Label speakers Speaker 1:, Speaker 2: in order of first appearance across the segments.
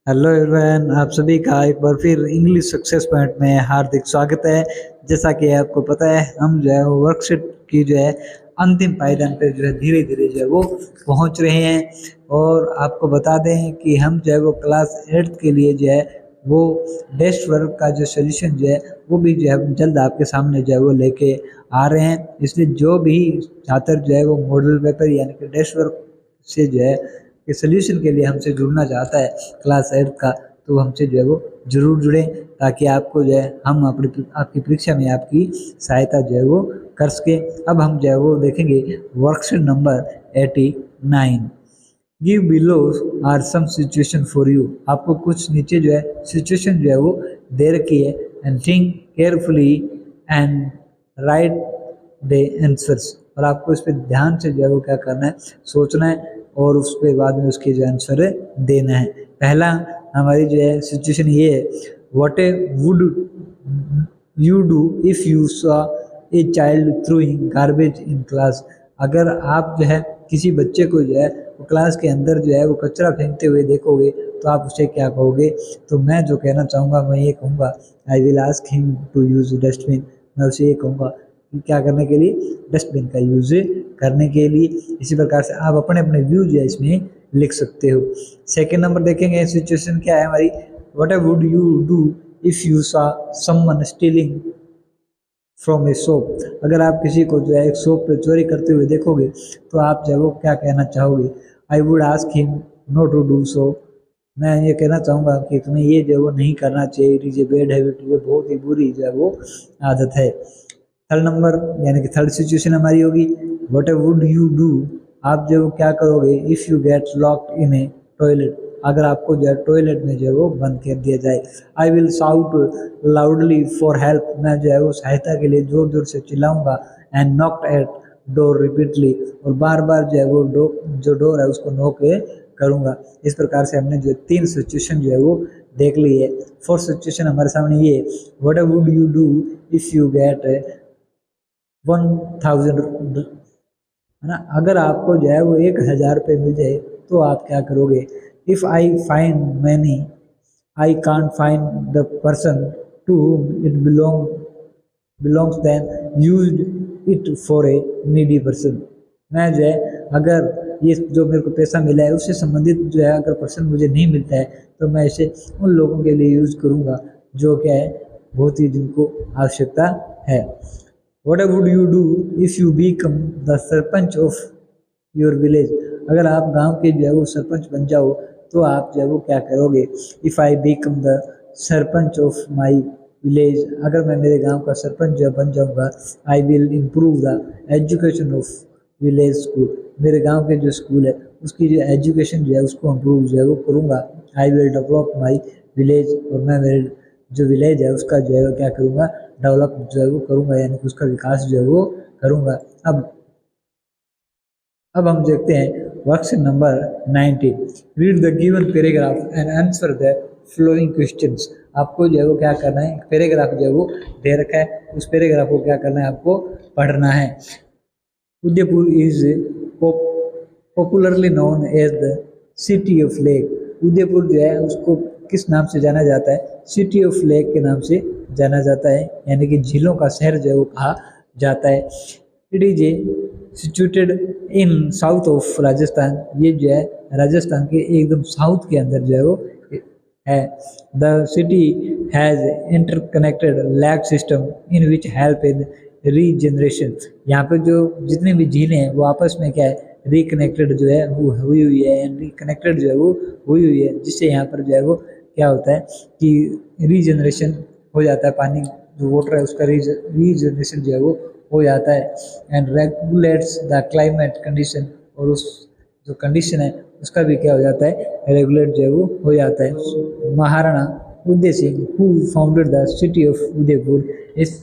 Speaker 1: Hello everyone, आप सभी का एक बार फिर इंग्लिश सक्सेस पॉइंट में हार्दिक स्वागत है। जैसा कि आपको पता है, हम जो है वो वर्कशीट की जो है अंतिम पायदान पे जो है धीरे धीरे जो है वो पहुंच रहे हैं। और आपको बता दें कि हम जो है वो क्लास 8 के लिए जो है वो डेस्क वर्क का जो सोल्यूशन जो है वो भी जो है जल्द आपके सामने जो है वो लेके आ रहे हैं। इसलिए जो भी छात्र जो है वो मॉडल पेपर यानी कि डेस्क वर्क से जो है कि सोल्यूशन के लिए हमसे जुड़ना चाहता है क्लास 8 का, तो हमसे जो है वो ज़रूर जुड़ें, ताकि आपको जो है हम अपनी आपकी परीक्षा में आपकी सहायता जो है वो कर सकें। अब हम जो है वो देखेंगे worksheet number 89। Give below are some situation for you. आपको कुछ नीचे जो है सिचुएशन जो है वो दे रखी है, and think carefully and right the answers. और आपको इस पर ध्यान से जो है वो क्या करना है, सोचना है, और उसके बाद में उसके जो आंसर है देना है। पहला हमारी जो है सिचुएशन ये है, what would you do if you saw a child throwing garbage in class. अगर आप जो है किसी बच्चे को जो है वो क्लास के अंदर जो है वो कचरा फेंकते हुए देखोगे तो आप उसे क्या कहोगे? तो मैं जो कहना चाहूँगा, मैं ये कहूँगा, I will ask him to use dustbin. मैं उसे ये कहूँगा कि क्या करने के लिए, डस्टबिन का यूज़ करने के लिए। इसी प्रकार से आप अपने अपने व्यू जो है इसमें लिख सकते हो। सेकेंड नंबर देखेंगे, सिचुएशन क्या है हमारी, what would you do if you saw someone stealing from A shop. अगर आप किसी को जो है एक शॉप पे चोरी करते हुए देखोगे तो आप जो है वो क्या कहना चाहोगे? I would ask him not to do so. मैं ये कहना चाहूँगा कि तुम्हें ये जो है वो नहीं करना चाहिए, it is a bad habit, ये बहुत ही बुरी जो है वो आदत है। थर्ड नंबर यानी कि थर्ड सिचुएशन हमारी होगी, व्हाट वुड यू डू। आप जो क्या करोगे if you get locked in A toilet. अगर आपको जो है टॉयलेट में जो है वो बंद कर दिया जाए। I will shout loudly for help. मैं जो है वो सहायता के लिए जोर जोर से चिल्लाऊंगा। And knock at door repeatedly. और बार बार जो है वो जो डोर है उसको नॉक करूंगा। इस प्रकार से हमने जो तीन सिचुएशन जो है वो देख ली है। फोर्थ सिचुएशन हमारे सामने ये, what would you do if you get 1000, है ना। अगर आपको जो है वो 1000 रुपये मिल जाए तो आप क्या करोगे? If I find many I can't find the person to it belongs then use it for a needy person. मैं जो है अगर ये जो मेरे को पैसा मिला है उससे संबंधित जो है अगर पर्सन मुझे नहीं मिलता है तो मैं इसे उन लोगों के लिए यूज़ करूँगा जो क्या है बहुत ही जिनको आवश्यकता है। What would you do if you become the sarpanch of your village. अगर आप गांव के जो है वो सरपंच बन जाओ तो आप जो है वो क्या करोगे? If I become the sarpanch of my village. अगर मैं मेरे गांव का सरपंच जो बन जाऊंगा, I will improve the education of village school. मेरे गांव के जो स्कूल है उसकी जो एजुकेशन जो है उसको इम्प्रूव जो है वो करूँगा। I will develop my village. और मैं मेरे जो विलेज है उसका जो है वो क्या करूँगा, डेवलप जो है वो करूँगा, यानी कि उसका विकास जो है वो करूँगा। अब हम देखते हैं worksheet number 90। Read the given paragraph and answer the flowing questions. आपको जो है वो क्या करना है, पैराग्राफ जो है वो दे रखा है, उस पैराग्राफ को क्या करना है, आपको पढ़ना है। Udaipur is popularly known as the city of lake. Udaipur जो है उसको किस नाम से जाना जाता है? सिटी ऑफ लेक के नाम से जाना जाता है, यानी कि झीलों का शहर जो है वो कहा जाता है। It is a situated in south of Rajasthan. ये जो है राजस्थान के एकदम साउथ के अंदर जो है वो है। The city has interconnected lake system in which help in regeneration. यहाँ पे जो जितनी भी झीलें हैं वो आपस में क्या है, रिकनेक्टेड जो है वो हुई हुई है, एंड रिकनेक्टेड जो है वो हुई हुई है, जिससे यहाँ पर जो है वो क्या होता है कि रीजनरेशन हो जाता है, पानी जो वाटर है उसका रीजनरेशन जो है वो हो जाता है। And regulates the climate condition. और उस जो कंडीशन है उसका भी क्या हो जाता है, रेगुलेट जो है वो हो जाता है। Maharana Uday Singh who founded the city of Udaipur. इस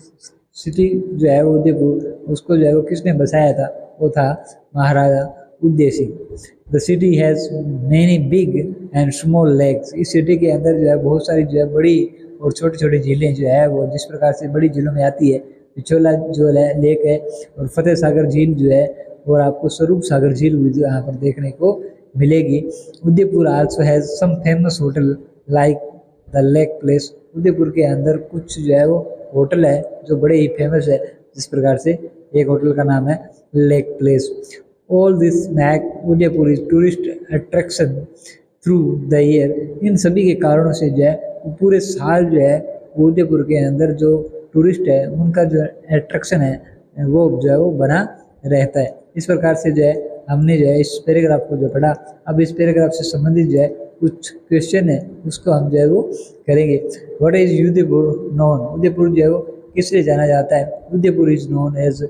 Speaker 1: सिटी जो है उदयपुर उसको जो है वो किसने बसाया था? वो था Maharaja Uday Singh. The city has many big and small lakes. इस सिटी के अंदर जो है बहुत सारी जो है बड़ी और छोटी छोटी झीलें जो है वो जिस प्रकार से बड़ी झीलों में आती है, पिछोला जो लेक है और फतेह सागर झील जो है, और आपको स्वरूप सागर झील भी जो यहाँ पर देखने को मिलेगी। Udaipur also has some famous hotel like the lake place. Udaipur के अंदर कुछ जो है वो होटल है जो बड़े ही फेमस है, जिस प्रकार से एक होटल का नाम है lake place. All this make Udaipur is tourist attraction through the year. इन सभी के कारणों से जो है पूरे साल जो है उदयपुर के अंदर जो टूरिस्ट है उनका जो अट्रैक्शन है वो जो है वो बना रहता है। इस प्रकार से जो है हमने जो है इस पैराग्राफ को जो पढ़ा, अब इस पैराग्राफ से संबंधित जो है कुछ क्वेश्चन है उसको हम जो है वो करेंगे। What is Udaipur known? Udaipur जो है वो किस लिए जाना जाता है? Udaipur is known as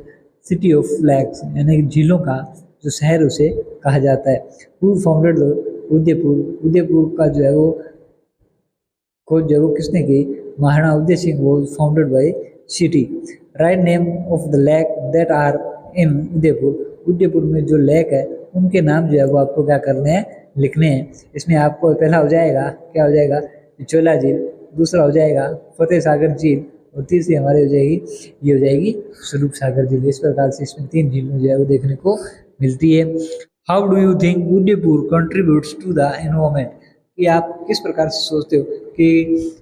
Speaker 1: city of lakes, यानी झीलों का जो शहर उसे कहा जाता है। Who founded Udaipur? उदयपुर का जो है वो खोज जो है वो किसने की? महाराणा उदय सिंह वो founded by city. Right name of the lake that are in Udaipur. Udaipur में जो लेक है उनके नाम जो है वो आपको क्या करने हैं? लिखने हैं। इसमें आपको पहला हो जाएगा, क्या हो जाएगा? पिछोला झील, दूसरा हो जाएगा फतेह सागर झील, और तीसरी हमारी हो जाएगी, ये हो जाएगी स्वरूप सागर झील। इस प्रकार से इसमें 3 झीलें जो है वो देखने को मिलती है। How do you think Udaipur contributes to the environment? कि आप किस प्रकार से सोचते हो कि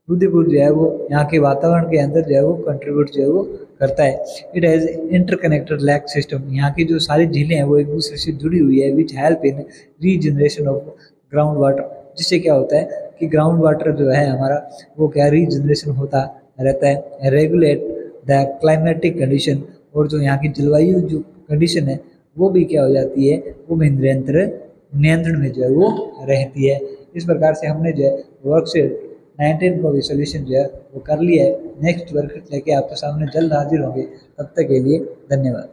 Speaker 1: उदयपुर जो है वो यहाँ के वातावरण के अंदर जो है वो कंट्रीब्यूट जो है वो करता है। It has interconnected lake system. यहाँ की जो सारी झीलें हैं वो एक दूसरे से जुड़ी हुई है। Which help in regeneration of ground water. जिससे क्या होता है कि ग्राउंड वाटर जो है हमारा वो क्या रीजनरेशन होता रहता है। Regulate the climatic condition. और जो यहाँ की जलवायु जो कंडीशन है वो भी क्या हो जाती है, वो भी नियंत्रण में जो है वो रहती है। इस प्रकार से हमने जो है वर्कशीट 19 का भी सोल्यूशन जो है वो कर लिया है। नेक्स्ट वर्कशीट लेके आपके सामने जल्द हाजिर होंगे। तब तक के लिए धन्यवाद।